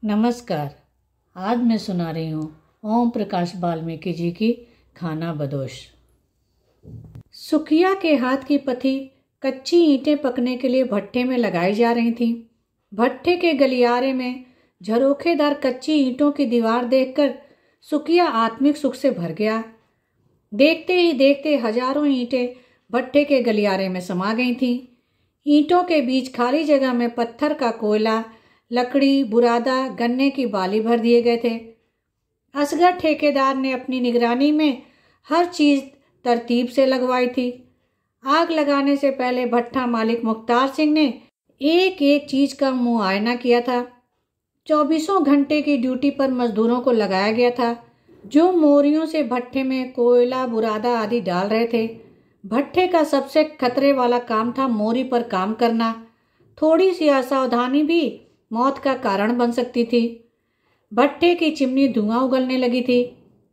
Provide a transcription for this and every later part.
नमस्कार। आज मैं सुना रही हूँ ओम प्रकाश वाल्मीकि जी की खाना बदोश। सुखिया के हाथ की पथी कच्ची ईंटें पकने के लिए भट्ठे में लगाई जा रही थीं। भट्ठे के गलियारे में झरोखेदार कच्ची ईंटों की दीवार देखकर सुखिया आत्मिक सुख से भर गया। देखते ही देखते हजारों ईंटें भट्ठे के गलियारे में समा गई थीं। ईंटों के बीच खाली जगह में पत्थर का कोयला, लकड़ी, बुरादा, गन्ने की बाली भर दिए गए थे। असगर ठेकेदार ने अपनी निगरानी में हर चीज़ तरतीब से लगवाई थी। आग लगाने से पहले भट्ठा मालिक मुख्तार सिंह ने एक एक चीज़ का मुआयना किया था। 24 घंटे की ड्यूटी पर मजदूरों को लगाया गया था, जो मोरियों से भट्ठे में कोयला, बुरादा आदि डाल रहे थे। भट्ठे का सबसे खतरे वाला काम था मोरी पर काम करना। थोड़ी सी असावधानी भी मौत का कारण बन सकती थी। भट्ठे की चिमनी धुआं उगलने लगी थी।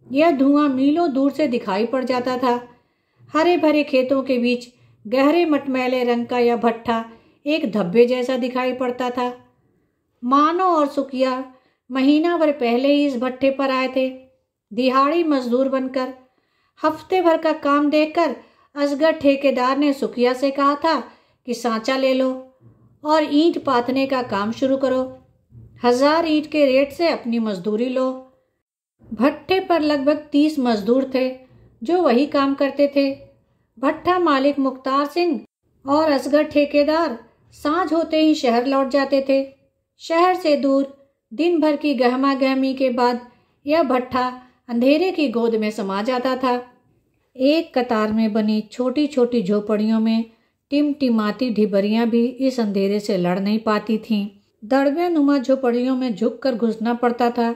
यह धुआं मीलों दूर से दिखाई पड़ जाता था। हरे भरे खेतों के बीच गहरे मटमैले रंग का यह भट्ठा एक धब्बे जैसा दिखाई पड़ता था। मानो और सुखिया महीना भर पहले ही इस भट्ठे पर आए थे, दिहाड़ी मजदूर बनकर। हफ्ते भर का काम देखकर असगर ठेकेदार ने सुखिया से कहा था कि सांचा ले लो और ईंट पाथने का काम शुरू करो। 1000 ईंट के रेट से अपनी मजदूरी लो। भट्ठे पर लगभग 30 मजदूर थे जो वही काम करते थे। भट्ठा मालिक मुख्तार सिंह और असगर ठेकेदार सांझ होते ही शहर लौट जाते थे। शहर से दूर दिन भर की गहमा गहमी के बाद यह भट्ठा अंधेरे की गोद में समा जाता था। एक कतार में बनी छोटी छोटी झोपड़ियों में टिमटिमाती ढिबरियां भी इस अंधेरे से लड़ नहीं पाती थीं। दड़बे नुमा झोपड़ियों में झुककर घुसना पड़ता था।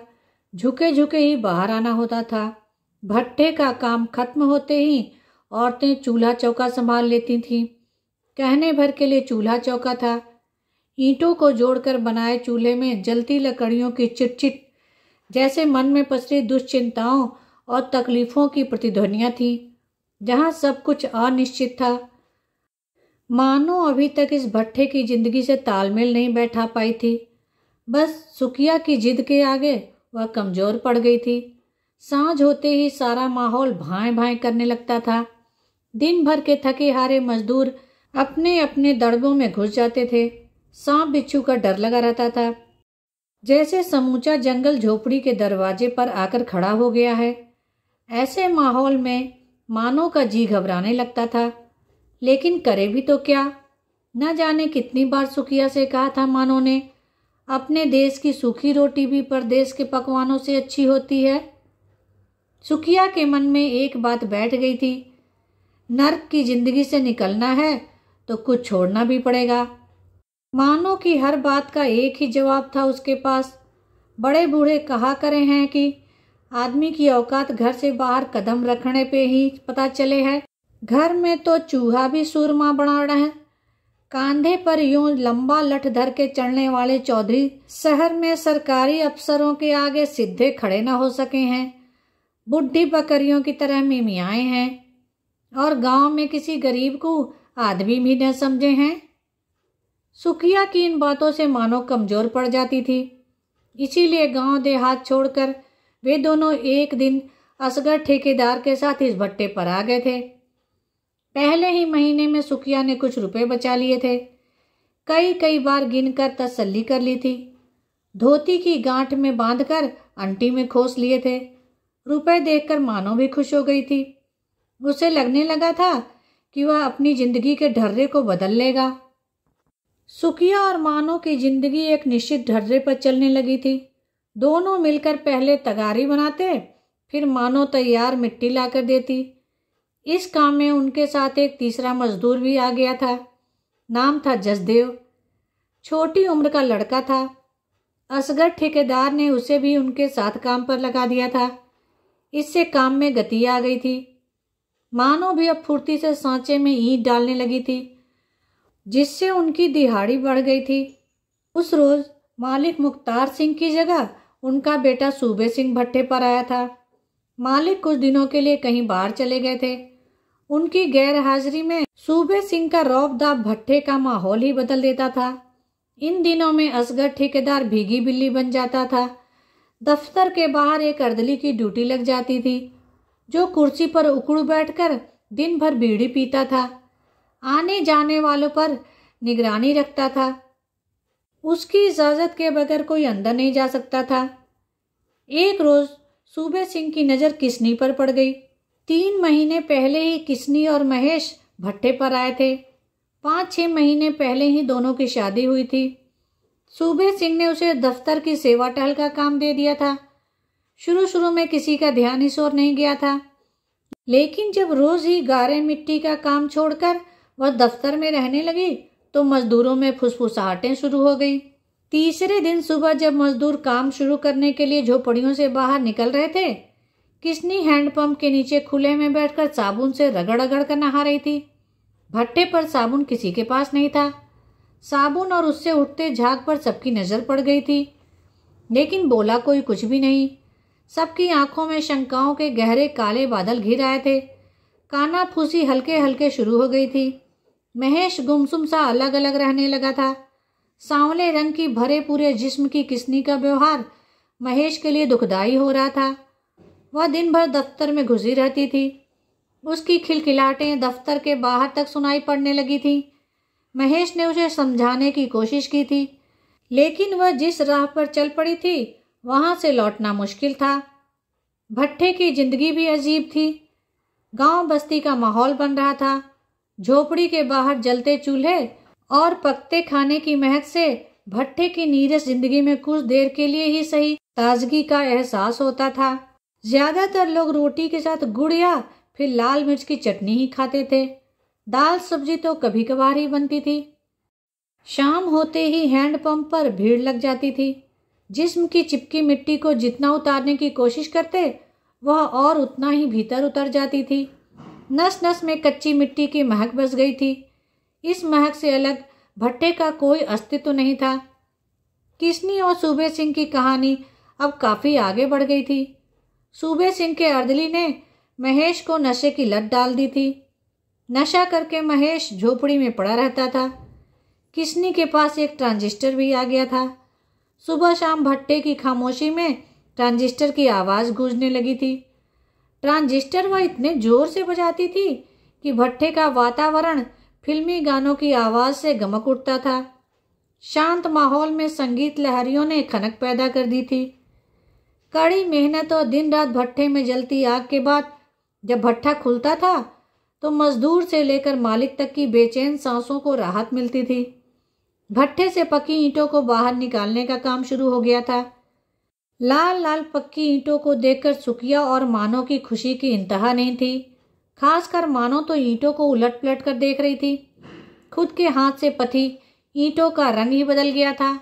झुके झुके ही बाहर आना होता था। भट्ठे का काम खत्म होते ही औरतें चूल्हा चौका संभाल लेती थीं। कहने भर के लिए चूल्हा चौका था। ईंटों को जोड़कर बनाए चूल्हे में जलती लकड़ियों की चिटचिट जैसे मन में पसरी दुश्चिंताओं और तकलीफों की प्रतिध्वनियां थीं। जहां सब कुछ अनिश्चित था, मानो अभी तक इस भट्ठे की जिंदगी से तालमेल नहीं बैठा पाई थी। बस सुखिया की जिद के आगे वह कमजोर पड़ गई थी। सांझ होते ही सारा माहौल भाएं भाएं करने लगता था। दिन भर के थके हारे मजदूर अपने अपने दड़बों में घुस जाते थे। सांप बिच्छू का डर लगा रहता था, जैसे समूचा जंगल झोपड़ी के दरवाजे पर आकर खड़ा हो गया है। ऐसे माहौल में मानो का जी घबराने लगता था, लेकिन करे भी तो क्या। न जाने कितनी बार सुखिया से कहा था मानो ने, अपने देश की सूखी रोटी भी परदेश के पकवानों से अच्छी होती है। सुखिया के मन में एक बात बैठ गई थी, नर्क की जिंदगी से निकलना है तो कुछ छोड़ना भी पड़ेगा। मानो की हर बात का एक ही जवाब था उसके पास। बड़े बूढ़े कहा करे हैं कि आदमी की औकात घर से बाहर कदम रखने पे ही पता चले है। घर में तो चूहा भी सूरमा बना रहा है। कांधे पर यूं लंबा लठ धर के चढ़ने वाले चौधरी शहर में सरकारी अफसरों के आगे सीधे खड़े न हो सके हैं। बुढ़ी बकरियों की तरह मिमियाए हैं और गांव में किसी गरीब को आदमी भी न समझे हैं। सुखिया की इन बातों से मानो कमजोर पड़ जाती थी। इसीलिए गांव देहात छोड़कर वे दोनों एक दिन असगर ठेकेदार के साथ इस भट्टे पर आ गए थे। पहले ही महीने में सुखिया ने कुछ रुपए बचा लिए थे। कई बार गिनकर तसल्ली कर ली थी। धोती की गांठ में बांधकर अंटी में खोस लिए थे। रुपए देखकर मानो भी खुश हो गई थी। उसे लगने लगा था कि वह अपनी जिंदगी के ढर्रे को बदल लेगा। सुखिया और मानो की जिंदगी एक निश्चित ढर्रे पर चलने लगी थी। दोनों मिलकर पहले तगारी बनाते, फिर मानो तैयार मिट्टी लाकर देती। इस काम में उनके साथ एक तीसरा मजदूर भी आ गया था। नाम था जसदेव। छोटी उम्र का लड़का था। असगर ठेकेदार ने उसे भी उनके साथ काम पर लगा दिया था। इससे काम में गति आ गई थी। मानो भी अब फुर्ती से सांचे में ईंट डालने लगी थी, जिससे उनकी दिहाड़ी बढ़ गई थी। उस रोज मालिक मुख्तार सिंह की जगह उनका बेटा सूबे सिंह भट्टे पर आया था। मालिक कुछ दिनों के लिए कहीं बाहर चले गए थे। उनकी गैर हाजिरी में सूबे सिंह का रौब दाब भट्टे का माहौल ही बदल देता था। इन दिनों में असगर ठेकेदार भीगी बिल्ली बन जाता था। दफ्तर के बाहर एक अर्दली की ड्यूटी लग जाती थी, जो कुर्सी पर उकड़ू बैठकर दिन भर बीड़ी पीता था। आने जाने वालों पर निगरानी रखता था। उसकी इजाज़त के बगैर कोई अंदर नहीं जा सकता था। एक रोज़ सूबे सिंह की नज़र किसनी पर पड़ गई। 3 महीने पहले ही किसनी और महेश भट्टे पर आए थे। 5-6 महीने पहले ही दोनों की शादी हुई थी। सूबे सिंह ने उसे दफ्तर की सेवा टहल का काम दे दिया था। शुरू शुरू में किसी का ध्यान इस ओर नहीं गया था, लेकिन जब रोज़ ही गारे मिट्टी का काम छोड़कर वह दफ्तर में रहने लगी तो मजदूरों में फुसफुसाहटें शुरू हो गई। तीसरे दिन सुबह जब मजदूर काम शुरू करने के लिए झोपड़ियों से बाहर निकल रहे थे, किसनी हैंडपंप के नीचे खुले में बैठकर साबुन से रगड़ रगड़ कर नहा रही थी। भट्टे पर साबुन किसी के पास नहीं था। साबुन और उससे उठते झाग पर सबकी नज़र पड़ गई थी, लेकिन बोला कोई कुछ भी नहीं। सबकी आंखों में शंकाओं के गहरे काले बादल घिर आए थे। कानाफूसी हल्के हल्के शुरू हो गई थी। महेश गुमसुम सा अलग अलग रहने लगा था। सांवले रंग की भरे पूरे जिस्म की किसनी का व्यवहार महेश के लिए दुखदाई हो रहा था। वह दिन भर दफ्तर में घुसी रहती थी। उसकी खिलखिलाहटें दफ्तर के बाहर तक सुनाई पड़ने लगी थी। महेश ने उसे समझाने की कोशिश की थी, लेकिन वह जिस राह पर चल पड़ी थी वहां से लौटना मुश्किल था। भट्टे की जिंदगी भी अजीब थी। गांव बस्ती का माहौल बन रहा था। झोपड़ी के बाहर जलते चूल्हे और पकते खाने की महक से भट्टे की नीरस जिंदगी में कुछ देर के लिए ही सही ताजगी का एहसास होता था। ज्यादातर लोग रोटी के साथ गुड़ या फिर लाल मिर्च की चटनी ही खाते थे। दाल सब्जी तो कभी कभार ही बनती थी। शाम होते ही हैंडपंप पर भीड़ लग जाती थी। जिस्म की चिपकी मिट्टी को जितना उतारने की कोशिश करते वह और उतना ही भीतर उतर जाती थी। नस नस में कच्ची मिट्टी की महक बस गई थी। इस महक से अलग भट्टे का कोई अस्तित्व नहीं था। किसनी और सूबे सिंह की कहानी अब काफ़ी आगे बढ़ गई थी। सूबे सिंह के अर्दली ने महेश को नशे की लत डाल दी थी। नशा करके महेश झोपड़ी में पड़ा रहता था। किसनी के पास एक ट्रांजिस्टर भी आ गया था। सुबह शाम भट्टे की खामोशी में ट्रांजिस्टर की आवाज़ गूंजने लगी थी। ट्रांजिस्टर वह इतने जोर से बजाती थी कि भट्टे का वातावरण फिल्मी गानों की आवाज़ से गमक उठता था। शांत माहौल में संगीत लहरियों ने खनक पैदा कर दी थी। कड़ी मेहनत और दिन रात भट्टे में जलती आग के बाद जब भट्ठा खुलता था तो मजदूर से लेकर मालिक तक की बेचैन सांसों को राहत मिलती थी। भट्टे से पकी ईंटों को बाहर निकालने का काम शुरू हो गया था। लाल लाल पक्की ईंटों को देखकर सुकिया और मानो की खुशी की इंतहा नहीं थी। खासकर मानो तो ईंटों को उलट पलट कर देख रही थी। खुद के हाथ से पथी ईंटों का रंग ही बदल गया था।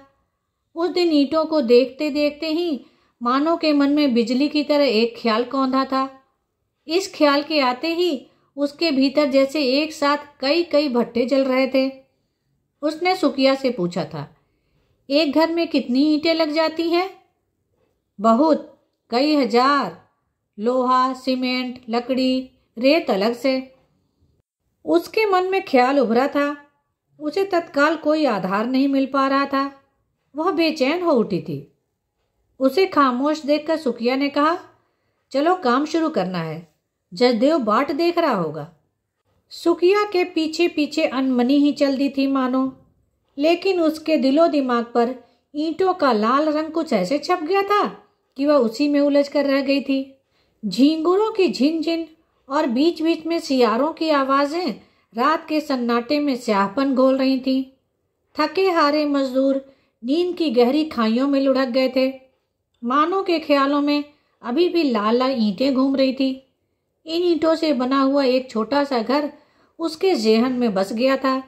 उस दिन ईंटों को देखते देखते ही मानो के मन में बिजली की तरह एक ख्याल कौंधा था। इस ख्याल के आते ही उसके भीतर जैसे एक साथ कई कई भट्टे जल रहे थे। उसने सुकिया से पूछा था, एक घर में कितनी ईंटें लग जाती हैं? बहुत, कई हजार। लोहा, सीमेंट, लकड़ी, रेत अलग से। उसके मन में ख्याल उभरा था। उसे तत्काल कोई आधार नहीं मिल पा रहा था। वह बेचैन हो उठी थी। उसे खामोश देखकर सुकिया ने कहा, चलो काम शुरू करना है। जसदेव बाट देख रहा होगा। सुकिया के पीछे पीछे अनमनी ही चल दी थी मानो, लेकिन उसके दिलो दिमाग पर ईंटों का लाल रंग कुछ ऐसे छप गया था कि वह उसी में उलझ कर रह गई थी। झींगुरों की झिनझिन और बीच बीच में सियारों की आवाज़ें रात के सन्नाटे में स्याहपन घोल रही थीं। थके हारे मजदूर नींद की गहरी खाइयों में लुढ़क गए थे। मानो के ख्यालों में अभी भी लाल लाल ईंटें घूम रही थी। इन ईंटों से बना हुआ एक छोटा सा घर उसके जेहन में बस गया था।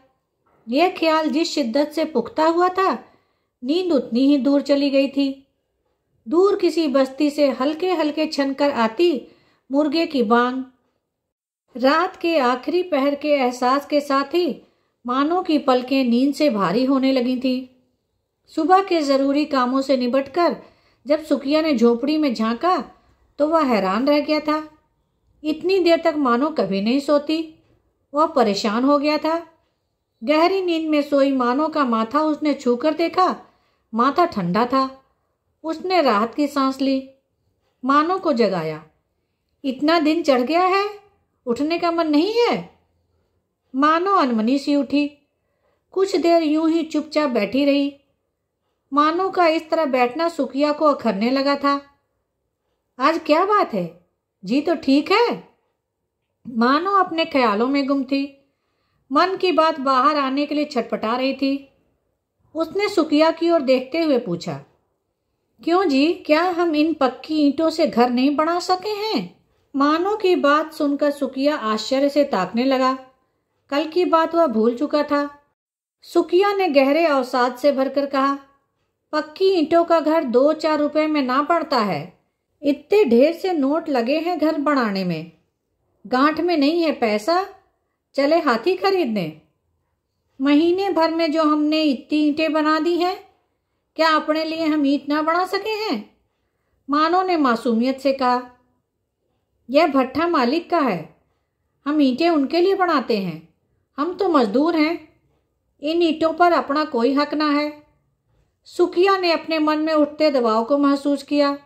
यह ख्याल जिस शिद्दत से पुख्ता हुआ था, नींद उतनी ही दूर चली गई थी। दूर किसी बस्ती से हल्के हल्के छनकर आती मुर्गे की बांग। रात के आखिरी पहर के एहसास के साथ ही मानो की पलकें नींद से भारी होने लगी थी। सुबह के ज़रूरी कामों से निपटकर जब सुकिया ने झोपड़ी में झांका तो वह हैरान रह गया था। इतनी देर तक मानो कभी नहीं सोती। वह परेशान हो गया था। गहरी नींद में सोई मानो का माथा उसने छूकर देखा। माथा ठंडा था। उसने राहत की सांस ली। मानो को जगाया। इतना दिन चढ़ गया है, उठने का मन नहीं है? मानो अनमनी सी उठी। कुछ देर यूं ही चुपचाप बैठी रही। मानो का इस तरह बैठना सुखिया को अखरने लगा था। आज क्या बात है? जी तो ठीक है? मानो अपने ख्यालों में गुम थी। मन की बात बाहर आने के लिए छटपटा रही थी। उसने सुखिया की ओर देखते हुए पूछा, क्यों जी, क्या हम इन पक्की ईंटों से घर नहीं बना सके हैं? मानो की बात सुनकर सुखिया आश्चर्य से ताकने लगा। कल की बात वह भूल चुका था। सुखिया ने गहरे अवसाद से भरकर कहा, पक्की ईंटों का घर 2-4 रुपए में ना पड़ता है। इतने ढेर से नोट लगे हैं घर बनाने में। गांठ में नहीं है पैसा, चले हाथी खरीदने। महीने भर में जो हमने इतनी ईंटें बना दी हैं, क्या अपने लिए हम ईंट ना बना सके हैं? मानो ने मासूमियत से कहा, यह भट्ठा मालिक का है, हम ईंटें उनके लिए बनाते हैं। हम तो मजदूर हैं, इन ईंटों पर अपना कोई हक ना है। सुखिया ने अपने मन में उठते दबाव को महसूस किया।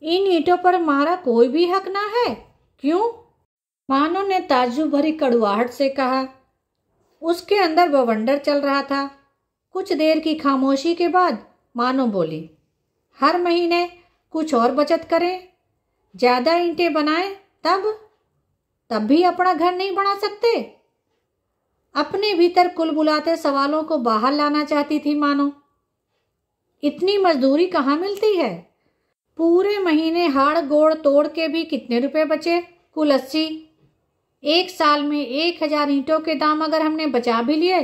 इन ईंटों पर हमारा कोई भी हक ना है? क्यों? मानो ने ताज्जुब भरी कड़वाहट से कहा। उसके अंदर बवंडर चल रहा था। कुछ देर की खामोशी के बाद मानो बोली, हर महीने कुछ और बचत करें, ज्यादा ईंटें बनाएं, तब भी अपना घर नहीं बना सकते। अपने भीतर कुलबुलाते सवालों को बाहर लाना चाहती थी मानो। इतनी मजदूरी कहाँ मिलती है? पूरे महीने हाड़ गोड़ तोड़ के भी कितने रुपए बचे? कुल 80। एक साल में 1000 ईंटों के दाम अगर हमने बचा भी लिए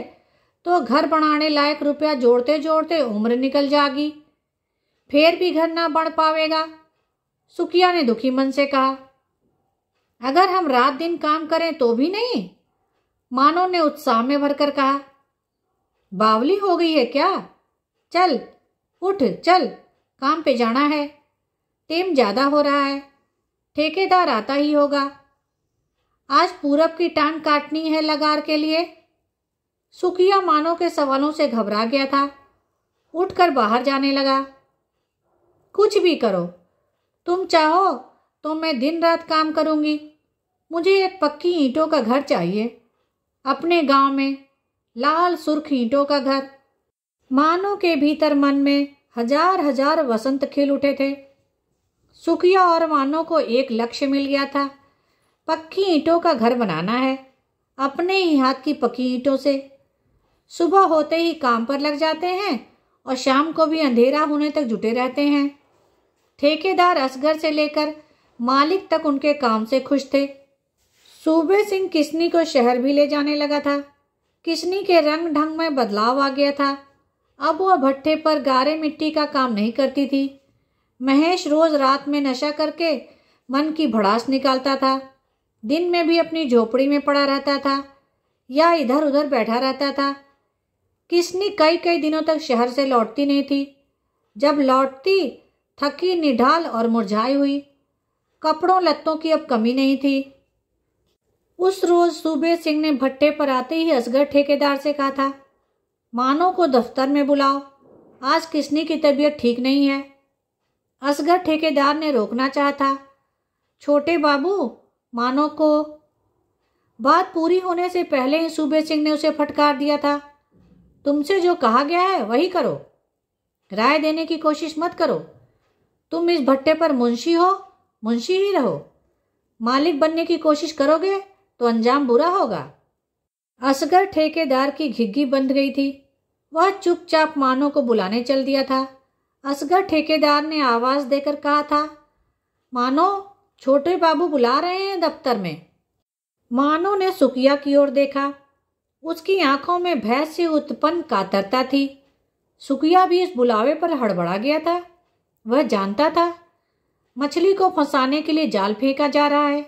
तो घर बनाने लायक रुपया जोड़ते जोड़ते उम्र निकल जाएगी, फिर भी घर ना बढ़ पावेगा। सुखिया ने दुखी मन से कहा। अगर हम रात दिन काम करें तो भी नहीं? मानो ने उत्साह में भरकर कहा। बावली हो गई है क्या? चल उठ, चल काम पे जाना है। टेम ज्यादा हो रहा है, ठेकेदार आता ही होगा। आज पूरब की टांग काटनी है लगार के लिए। सुखिया मानो के सवालों से घबरा गया था। उठकर बाहर जाने लगा। कुछ भी करो, तुम चाहो तो मैं दिन रात काम करूंगी। मुझे एक पक्की ईंटों का घर चाहिए, अपने गांव में, लाल सुर्ख ईंटों का घर। मानो के भीतर मन में हजार हजार वसंत खिल उठे थे। सुखिया और मानो को एक लक्ष्य मिल गया था। पक्की ईंटों का घर बनाना है, अपने ही हाथ की पक्की ईंटों से। सुबह होते ही काम पर लग जाते हैं और शाम को भी अंधेरा होने तक जुटे रहते हैं। ठेकेदार असगर से लेकर मालिक तक उनके काम से खुश थे। सूबे सिंह किसनी को शहर भी ले जाने लगा था। किसनी के रंग ढंग में बदलाव आ गया था। अब वह भट्ठे पर गारे मिट्टी का काम नहीं करती थी। महेश रोज रात में नशा करके मन की भड़ास निकालता था। दिन में भी अपनी झोपड़ी में पड़ा रहता था या इधर उधर बैठा रहता था। किसनी कई कई दिनों तक शहर से लौटती नहीं थी। जब लौटती, थकी, निढाल और मुरझाई हुई। कपड़ों लत्तों की अब कमी नहीं थी। उस रोज सूबे सिंह ने भट्टे पर आते ही असगर ठेकेदार से कहा था, मानो को दफ्तर में बुलाओ, आज किसनी की तबीयत ठीक नहीं है। असगर ठेकेदार ने रोकना चाहा था। छोटे बाबू, मानो को। बात पूरी होने से पहले ही सूबे सिंह ने उसे फटकार दिया था, तुमसे जो कहा गया है वही करो, राय देने की कोशिश मत करो। तुम इस भट्टे पर मुंशी हो, मुंशी ही रहो। मालिक बनने की कोशिश करोगे तो अंजाम बुरा होगा। असगर ठेकेदार की घिग्गी बंध गई थी। वह चुपचाप मानो को बुलाने चल दिया था। असगर ठेकेदार ने आवाज देकर कहा था, मानो, छोटे बाबू बुला रहे हैं दफ्तर में। मानो ने सुखिया की ओर देखा। उसकी आंखों में भय से उत्पन्न कातरता थी। सुखिया भी इस बुलावे पर हड़बड़ा गया था। वह जानता था मछली को फंसाने के लिए जाल फेंका जा रहा है।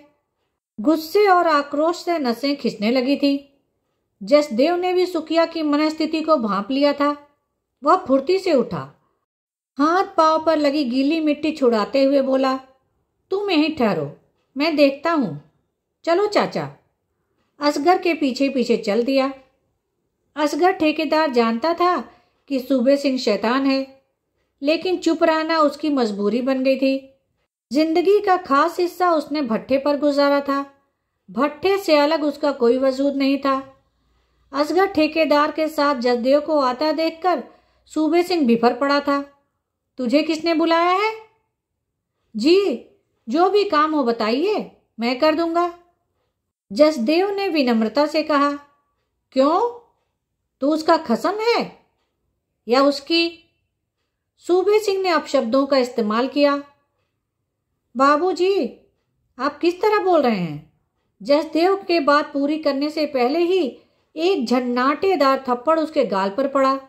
गुस्से और आक्रोश से नसें खिंचने लगी थी। जसदेव ने भी सुखिया की मनस्थिति को भांप लिया था। वह फुर्ती से उठा, हाथ पांव पर लगी गीली मिट्टी छुड़ाते हुए बोला, तुम यहीं ठहरो, मैं देखता हूं। चलो चाचा। असगर के पीछे पीछे चल दिया। असगर ठेकेदार जानता था कि सूबे सिंह शैतान है, लेकिन चुप रहना उसकी मजबूरी बन गई थी। जिंदगी का खास हिस्सा उसने भट्ठे पर गुजारा था। भट्ठे से अलग उसका कोई वजूद नहीं था। असगर ठेकेदार के साथ जसदेव को आता देखकर सूबे सिंह बिफर पड़ा था। तुझे किसने बुलाया है? जी, जो भी काम हो बताइए, मैं कर दूंगा। जसदेव ने विनम्रता से कहा। क्यों? तू उसका खसम है या उसकी? सूबे सिंह ने अपशब्दों का इस्तेमाल किया। बाबूजी, आप किस तरह बोल रहे हैं? जसदेव के बात पूरी करने से पहले ही एक झन्नाटेदार थप्पड़ उसके गाल पर पड़ा।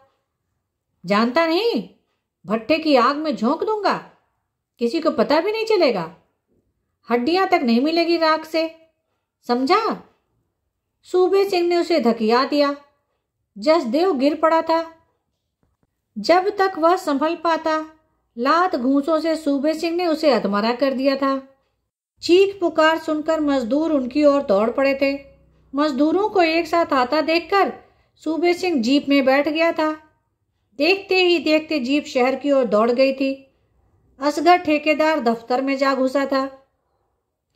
जानता नहीं, भट्ठे की आग में झोंक दूंगा, किसी को पता भी नहीं चलेगा, हड्डियां तक नहीं मिलेगी राख से, समझा? सूबे सिंह ने उसे धकिया दिया। जसदेव गिर पड़ा था। जब तक वह संभल पाता, लात घूंसों से सूबे सिंह ने उसे अधमरा कर दिया था। चीख पुकार सुनकर मजदूर उनकी ओर दौड़ पड़े थे। मजदूरों को एक साथ आता देखकर सूबे सिंह जीप में बैठ गया था। देखते ही देखते जीप शहर की ओर दौड़ गई थी। असगर ठेकेदार दफ्तर में जा घुसा था।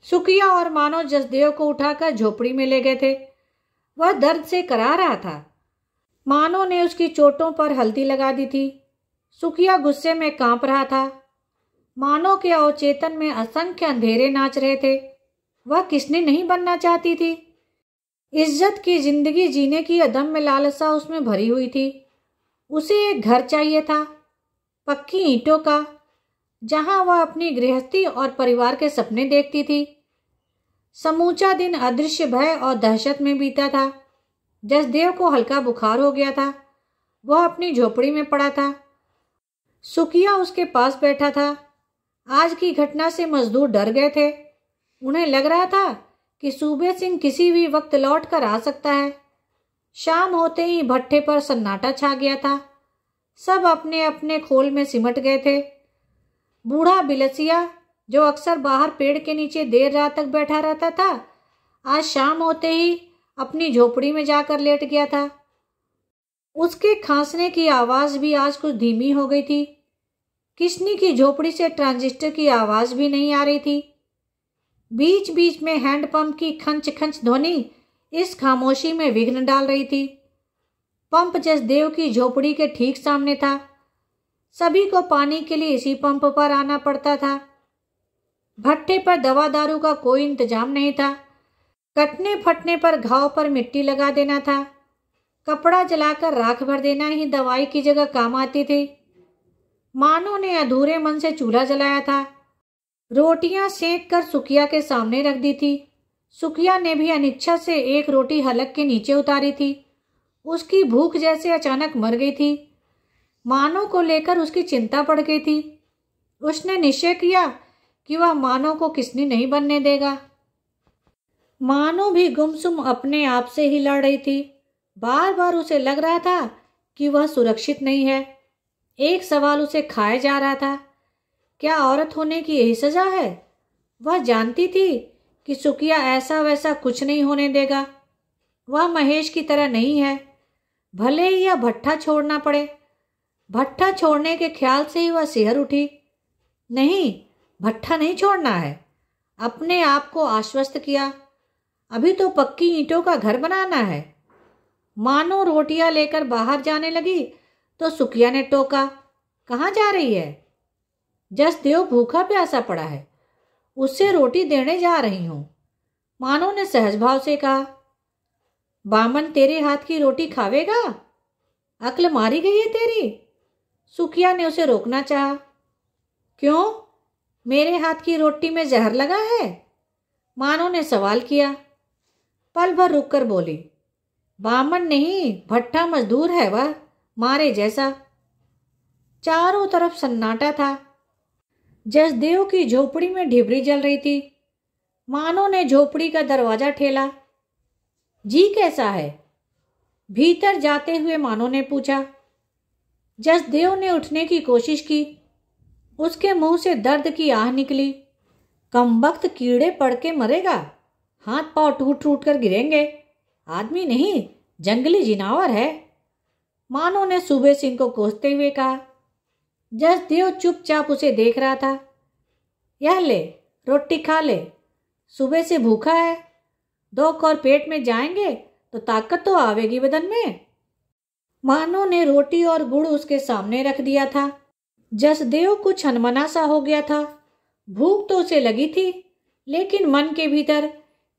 सुखिया और मानो जसदेव को उठाकर झोपड़ी में ले गए थे। वह दर्द से करा रहा था। मानो ने उसकी चोटों पर हल्दी लगा दी थी। सुखिया गुस्से में कांप रहा था। मानो के अवचेतन में असंख्य अंधेरे नाच रहे थे। वह किसने नहीं बनना चाहती थी? इज्जत की जिंदगी जीने की अदम्य लालसा उसमें भरी हुई थी। उसे एक घर चाहिए था, पक्की ईंटों का, जहां वह अपनी गृहस्थी और परिवार के सपने देखती थी। समूचा दिन अदृश्य भय और दहशत में बीता था। जसदेव को हल्का बुखार हो गया था। वह अपनी झोपड़ी में पड़ा था। सुखिया उसके पास बैठा था। आज की घटना से मजदूर डर गए थे। उन्हें लग रहा था कि सूबे सिंह किसी भी वक्त लौट कर आ सकता है। शाम होते ही भट्ठे पर सन्नाटा छा गया था। सब अपने अपने खोल में सिमट गए थे। बूढ़ा बिलसिया, जो अक्सर बाहर पेड़ के नीचे देर रात तक बैठा रहता था, आज शाम होते ही अपनी झोपड़ी में जाकर लेट गया था। उसके खांसने की आवाज भी आज कुछ धीमी हो गई थी। किशनी की झोपड़ी से ट्रांजिस्टर की आवाज भी नहीं आ रही थी। बीच बीच में हैंडपंप की खंच खंच ध्वनि इस खामोशी में विघ्न डाल रही थी। पंप जसदेव की झोपड़ी के ठीक सामने था। सभी को पानी के लिए इसी पंप पर आना पड़ता था। भट्ठे पर दवा दारू का कोई इंतजाम नहीं था। कटने फटने पर घाव पर मिट्टी लगा देना था। कपड़ा जलाकर राख भर देना ही दवाई की जगह काम आती थी। मानो ने अधूरे मन से चूल्हा जलाया था। रोटियां सेंक कर सुखिया के सामने रख दी थी। सुखिया ने भी अनिच्छा से एक रोटी हलक के नीचे उतारी थी। उसकी भूख जैसे अचानक मर गई थी। मानो को लेकर उसकी चिंता बढ़ गई थी। उसने निश्चय किया कि वह मानो को किसनी नहीं बनने देगा। मानो भी गुमसुम अपने आप से ही लड़ रही थी। बार बार उसे लग रहा था कि वह सुरक्षित नहीं है। एक सवाल उसे खाए जा रहा था, क्या औरत होने की यही सजा है? वह जानती थी कि सुखिया ऐसा वैसा कुछ नहीं होने देगा। वह महेश की तरह नहीं है। भले ही यह भट्ठा छोड़ना पड़े। भट्ठा छोड़ने के ख्याल से ही वह सिहर उठी। नहीं, भट्ठा नहीं छोड़ना है। अपने आप को आश्वस्त किया, अभी तो पक्की ईंटों का घर बनाना है। मानो रोटियां लेकर बाहर जाने लगी तो सुखिया ने टोका, कहाँ जा रही है? जसदेव भूखा प्यासा पड़ा है, उससे रोटी देने जा रही हूं। मानो ने सहज भाव से कहा। बामन तेरे हाथ की रोटी खावेगा? अक्ल मारी गई है तेरी? सुखिया ने उसे रोकना चाहा। क्यों, मेरे हाथ की रोटी में जहर लगा है? मानो ने सवाल किया। पल भर रुककर बोली, बामन नहीं, भट्ठा मजदूर है वह, मारे जैसा। चारों तरफ सन्नाटा था। जसदेव की झोपड़ी में ढिबरी जल रही थी। मानो ने झोपड़ी का दरवाजा ठेला। जी कैसा है? भीतर जाते हुए मानो ने पूछा। जसदेव ने उठने की कोशिश की। उसके मुंह से दर्द की आह निकली। कमबख्त कीड़े पड़ के मरेगा, हाथ पांव टूट टूट कर गिरेंगे, आदमी नहीं जंगली जिनावर है, मानो ने सूबे सिंह को कोसते हुए कहा। जसदेव चुपचाप उसे देख रहा था। यह ले, रोटी खा ले, सुबह से भूखा है, 2 कौर पेट में जाएंगे तो ताकत तो आवेगी बदन में। मानो ने रोटी और गुड़ उसके सामने रख दिया था। जसदेव कुछ अनमना सा हो गया था। भूख तो उसे लगी थी, लेकिन मन के भीतर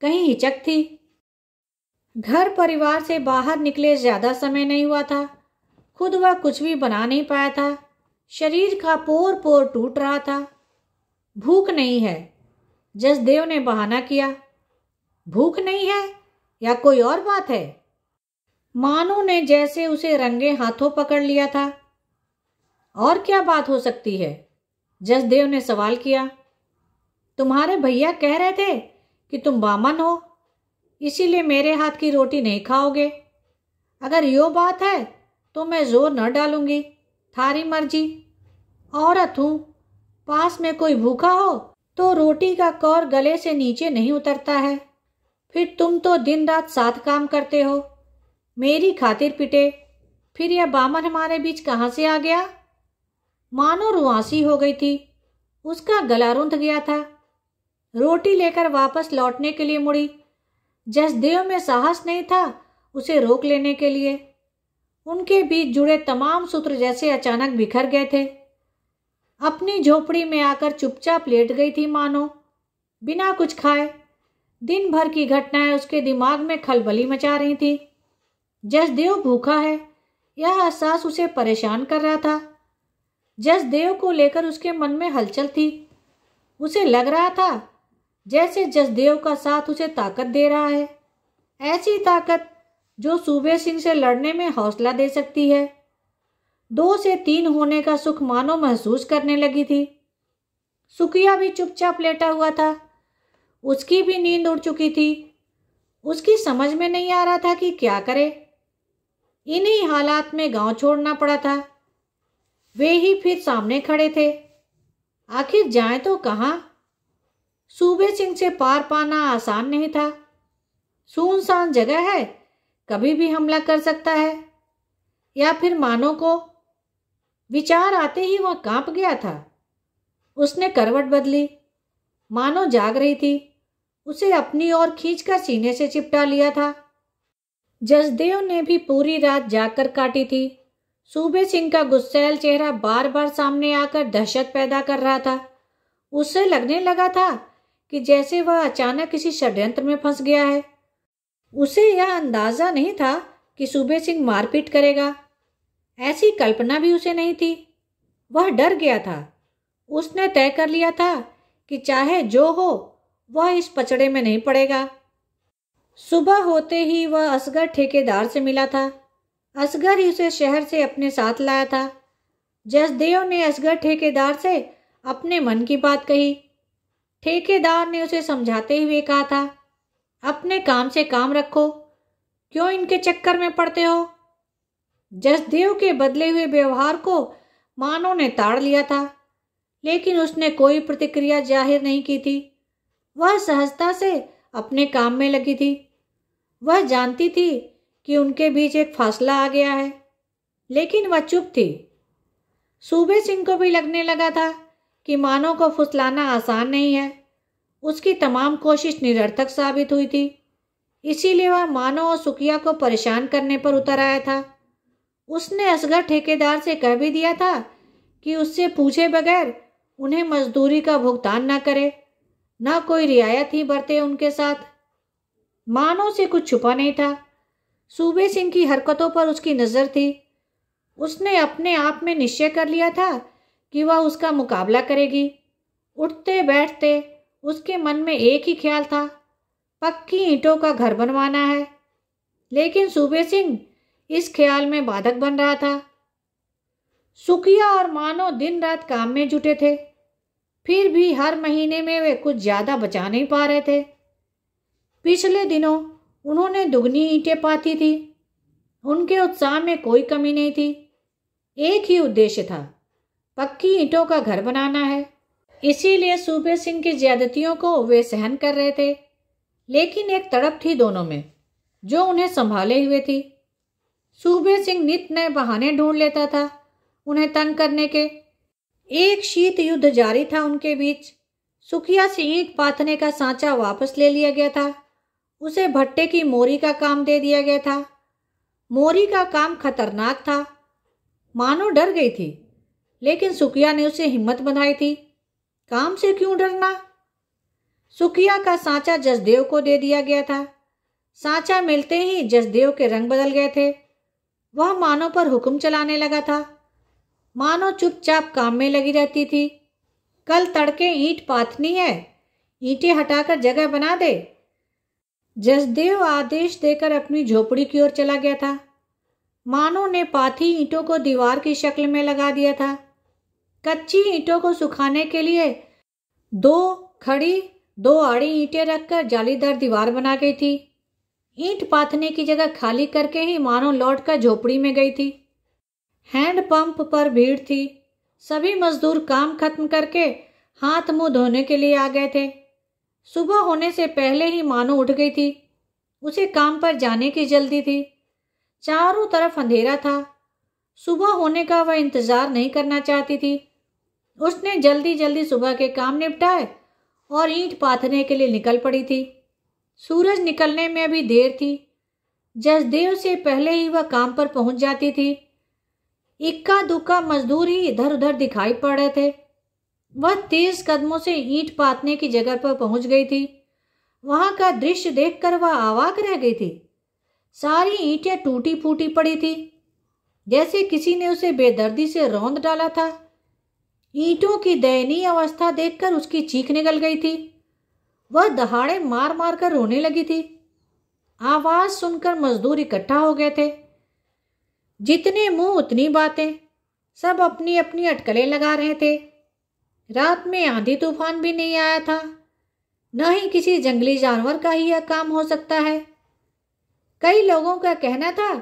कहीं हिचक थी। घर परिवार से बाहर निकले ज्यादा समय नहीं हुआ था। खुद वह कुछ भी बना नहीं पाया था। शरीर का पोर पोर टूट रहा था। भूख नहीं है, जसदेव ने बहाना किया। भूख नहीं है या कोई और बात है? मानो ने जैसे उसे रंगे हाथों पकड़ लिया था। और क्या बात हो सकती है? जसदेव ने सवाल किया। तुम्हारे भैया कह रहे थे कि तुम बामन हो, इसीलिए मेरे हाथ की रोटी नहीं खाओगे। अगर यो बात है तो मैं जोर न डालूंगी, थारी मर्जी। औरत हूं, पास में कोई भूखा हो तो रोटी का कौर गले से नीचे नहीं उतरता है। फिर तुम तो दिन रात साथ काम करते हो, मेरी खातिर पिटे, फिर यह बामन हमारे बीच कहाँ से आ गया? मानो रुआंसी हो गई थी। उसका गला रुंध गया था। रोटी लेकर वापस लौटने के लिए मुड़ी। जसदेव में साहस नहीं था उसे रोक लेने के लिए। उनके बीच जुड़े तमाम सूत्र जैसे अचानक बिखर गए थे। अपनी झोपड़ी में आकर चुपचाप लेट गई थी मानो, बिना कुछ खाए। दिन भर की घटनाएं उसके दिमाग में खलबली मचा रही थी। जसदेव भूखा है, यह एहसास उसे परेशान कर रहा था। जसदेव को लेकर उसके मन में हलचल थी। उसे लग रहा था जैसे जसदेव का साथ उसे ताकत दे रहा है, ऐसी ताकत जो सूबे सिंह से लड़ने में हौसला दे सकती है। 2 से 3 होने का सुख मानो महसूस करने लगी थी। सुकिया भी चुपचाप लेटा हुआ था। उसकी भी नींद उड़ चुकी थी। उसकी समझ में नहीं आ रहा था कि क्या करे। इन्हीं हालात में गांव छोड़ना पड़ा था। वे ही फिर सामने खड़े थे। आखिर जाएं तो कहाँ? सूबे सिंह से पार पाना आसान नहीं था। सुनसान जगह है, कभी भी हमला कर सकता है। या फिर मानो को विचार आते ही वह कांप गया था। उसने करवट बदली। मानो जाग रही थी। उसे अपनी ओर खींचकर सीने से चिपटा लिया था। जसदेव ने भी पूरी रात जागकर काटी थी। सूबे सिंह का गुस्सैल चेहरा बार बार सामने आकर दहशत पैदा कर रहा था। उससे लगने लगा था कि जैसे वह अचानक किसी षड्यंत्र में फंस गया है। उसे यह अंदाजा नहीं था कि सूबे सिंह मारपीट करेगा। ऐसी कल्पना भी उसे नहीं थी। वह डर गया था। उसने तय कर लिया था कि चाहे जो हो वह इस पचड़े में नहीं पड़ेगा। सुबह होते ही वह असगर ठेकेदार से मिला था। असगर ही उसे शहर से अपने साथ लाया था। जसदेव ने असगर ठेकेदार से अपने मन की बात कही। ठेकेदार ने उसे समझाते हुए कहा था, अपने काम से काम रखो, क्यों इनके चक्कर में पड़ते हो? जसदेव के बदले हुए व्यवहार को मानो ने ताड़ लिया था, लेकिन उसने कोई प्रतिक्रिया जाहिर नहीं की थी। वह सहजता से अपने काम में लगी थी। वह जानती थी कि उनके बीच एक फासला आ गया है, लेकिन वह चुप थी। सूबे सिंह को भी लगने लगा था कि मानो को फुसलाना आसान नहीं है। उसकी तमाम कोशिश निरर्थक साबित हुई थी। इसीलिए वह मानो और सुकिया को परेशान करने पर उतर आया था। उसने असगर ठेकेदार से कह भी दिया था कि उससे पूछे बगैर उन्हें मजदूरी का भुगतान न करे, न कोई रियायत ही बरते उनके साथ। मानो से कुछ छुपा नहीं था। सूबे सिंह की हरकतों पर उसकी नज़र थी। उसने अपने आप में निश्चय कर लिया था कि वह उसका मुकाबला करेगी। उठते बैठते उसके मन में एक ही ख्याल था, पक्की ईंटों का घर बनवाना है। लेकिन सूबे सिंह इस ख्याल में बाधक बन रहा था। सुकिया और मानो दिन रात काम में जुटे थे, फिर भी हर महीने में वे कुछ ज़्यादा बचा नहीं पा रहे थे। पिछले दिनों उन्होंने दुगनी ईंटें पाती थी। उनके उत्साह में कोई कमी नहीं थी। एक ही उद्देश्य था, पक्की ईंटों का घर बनाना है। इसीलिए सूबे सिंह की ज्यादतियों को वे सहन कर रहे थे। लेकिन एक तड़प थी दोनों में। जो उन्हें संभाले हुए थी। सूबे सिंह नित नए बहाने ढूंढ लेता था उन्हें तंग करने के। एक शीत युद्ध जारी था उनके बीच। सुखिया से ईंट पाथने का सांचा वापस ले लिया गया था। उसे भट्टे की मोरी का काम दे दिया गया था। मोरी का काम खतरनाक था। मानो डर गई थी, लेकिन सुखिया ने उसे हिम्मत बंधाई थी। काम से क्यों डरना। सुखिया का सांचा जसदेव को दे दिया गया था। सांचा मिलते ही जसदेव के रंग बदल गए थे। वह मानो पर हुक्म चलाने लगा था। मानो चुपचाप काम में लगी रहती थी। कल तड़के ईंट पाथनी है, ईंटें हटाकर जगह बना दे। जसदेव आदेश देकर अपनी झोपड़ी की ओर चला गया था। मानो ने पाथी ईंटों को दीवार की शक्ल में लगा दिया था। कच्ची ईंटों को सुखाने के लिए 2 खड़ी 2 आड़ी ईंटें रखकर जालीदार दीवार बना गई थी। ईंट पाथने की जगह खाली करके ही मानो लौटकर झोपड़ी में गई थी। हैंडपंप पर भीड़ थी। सभी मजदूर काम खत्म करके हाथ मुंह धोने के लिए आ गए थे। सुबह होने से पहले ही मानो उठ गई थी। उसे काम पर जाने की जल्दी थी। चारों तरफ अंधेरा था। सुबह होने का वह इंतजार नहीं करना चाहती थी। उसने जल्दी जल्दी सुबह के काम निपटाए और ईंट पाथने के लिए निकल पड़ी थी। सूरज निकलने में अभी देर थी। जसदेव से पहले ही वह काम पर पहुंच जाती थी। इक्का दुक्का मजदूर ही इधर उधर दिखाई पड़ रहे थे। वह तेज कदमों से ईंट पाथने की जगह पर पहुंच गई थी। वहां का दृश्य देखकर वह अवाक रह गई थी। सारी ईंटें टूटी फूटी पड़ी थी, जैसे किसी ने उसे बेदर्दी से रौंद डाला था। ईंटों की दयनीय अवस्था देखकर उसकी चीख निकल गई थी। वह दहाड़े मार मार कर रोने लगी थी। आवाज सुनकर मजदूर इकट्ठा हो गए थे। जितने मुंह उतनी बातें, सब अपनी अपनी अटकलें लगा रहे थे। रात में आंधी तूफान भी नहीं आया था। न ही किसी जंगली जानवर का ही यह काम हो सकता है। कई लोगों का कहना था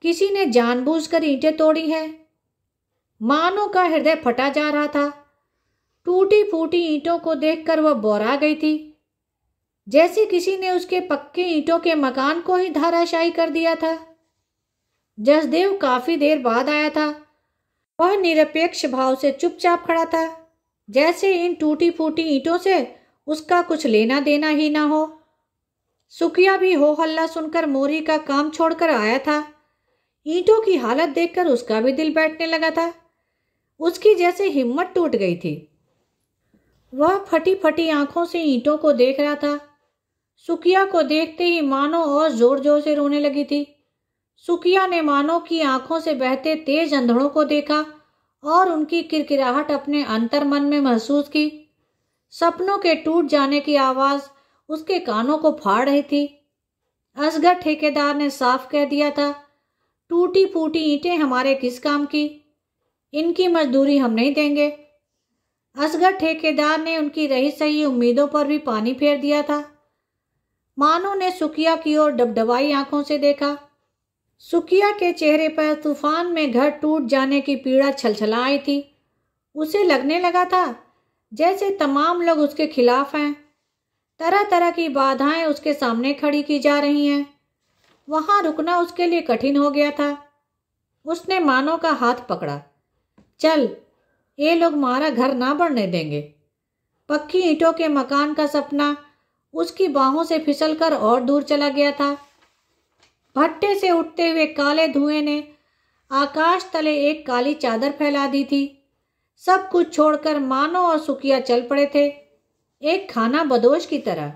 किसी ने जानबूझकर ईंटें तोड़ी हैं। मानो का हृदय फटा जा रहा था। टूटी फूटी ईंटों को देखकर वह बौरा गई थी, जैसे किसी ने उसके पक्के ईंटों के मकान को ही धराशायी कर दिया था। जसदेव काफी देर बाद आया था। वह निरपेक्ष भाव से चुपचाप खड़ा था, जैसे इन टूटी फूटी ईंटों से उसका कुछ लेना देना ही ना हो। सुखिया भी हो हल्ला सुनकर मोरी का काम छोड़कर आया था। ईंटों की हालत देखकर उसका भी दिल बैठने लगा था। उसकी जैसे हिम्मत टूट गई थी। वह फटी फटी आंखों से ईंटों को देख रहा था। सुखिया को देखते ही मानो और जोर जोर से रोने लगी थी। सुखिया ने मानो की आंखों से बहते तेज अंधड़ों को देखा और उनकी किरकिराहट अपने अंतर मन में महसूस की। सपनों के टूट जाने की आवाज उसके कानों को फाड़ रही थी। असगर ठेकेदार ने साफ कह दिया था, टूटी फूटी ईंटें हमारे किस काम की, इनकी मजदूरी हम नहीं देंगे। असगर ठेकेदार ने उनकी रही सही उम्मीदों पर भी पानी फेर दिया था। मानो ने सुखिया की ओर डबडबाई आंखों से देखा। सुखिया के चेहरे पर तूफान में घर टूट जाने की पीड़ा छलछला आई थी। उसे लगने लगा था जैसे तमाम लोग उसके खिलाफ हैं। तरह तरह की बाधाएं उसके सामने खड़ी की जा रही हैं। वहां रुकना उसके लिए कठिन हो गया था। उसने मानो का हाथ पकड़ा। चल, ये लोग हमारा घर ना बढ़ने देंगे। पक्की ईंटों के मकान का सपना उसकी बाहों से फिसलकर और दूर चला गया था। भट्टे से उठते हुए काले धुएं ने आकाश तले एक काली चादर फैला दी थी। सब कुछ छोड़कर मानो और सुखिया चल पड़े थे, एक खाना बदोश की तरह,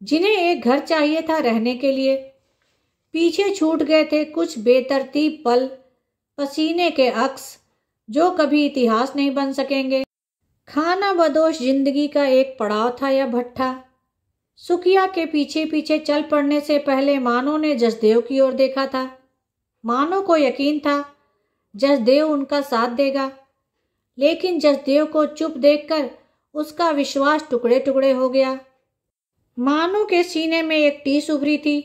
जिन्हें एक घर चाहिए था रहने के लिए। पीछे छूट गए थे कुछ बेतरतीब पल, पसीने के अक्स जो कभी इतिहास नहीं बन सकेंगे। खाना बदोश जिंदगी का एक पड़ाव था यह भट्ठा। सुखिया के पीछे पीछे चल पड़ने से पहले मानो ने जसदेव की ओर देखा था। मानो को यकीन था जसदेव उनका साथ देगा, लेकिन जसदेव को चुप देखकर उसका विश्वास टुकड़े टुकड़े हो गया। मानो के सीने में एक टीस उभरी थी।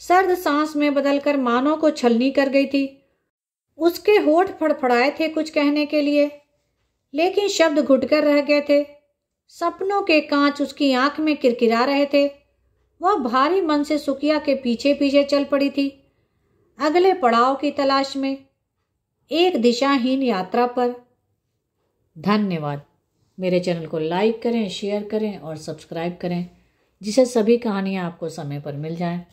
सर्द सांस में बदलकर मानो को छलनी कर गई थी। उसके होठ फड़फड़ाए थे कुछ कहने के लिए, लेकिन शब्द घुटकर रह गए थे। सपनों के कांच उसकी आंख में किरकिरा रहे थे। वह भारी मन से सुकिया के पीछे पीछे चल पड़ी थी, अगले पड़ाव की तलाश में, एक दिशाहीन यात्रा पर। धन्यवाद। मेरे चैनल को लाइक करें, शेयर करें और सब्सक्राइब करें, जिससे सभी कहानियाँ आपको समय पर मिल जाएं।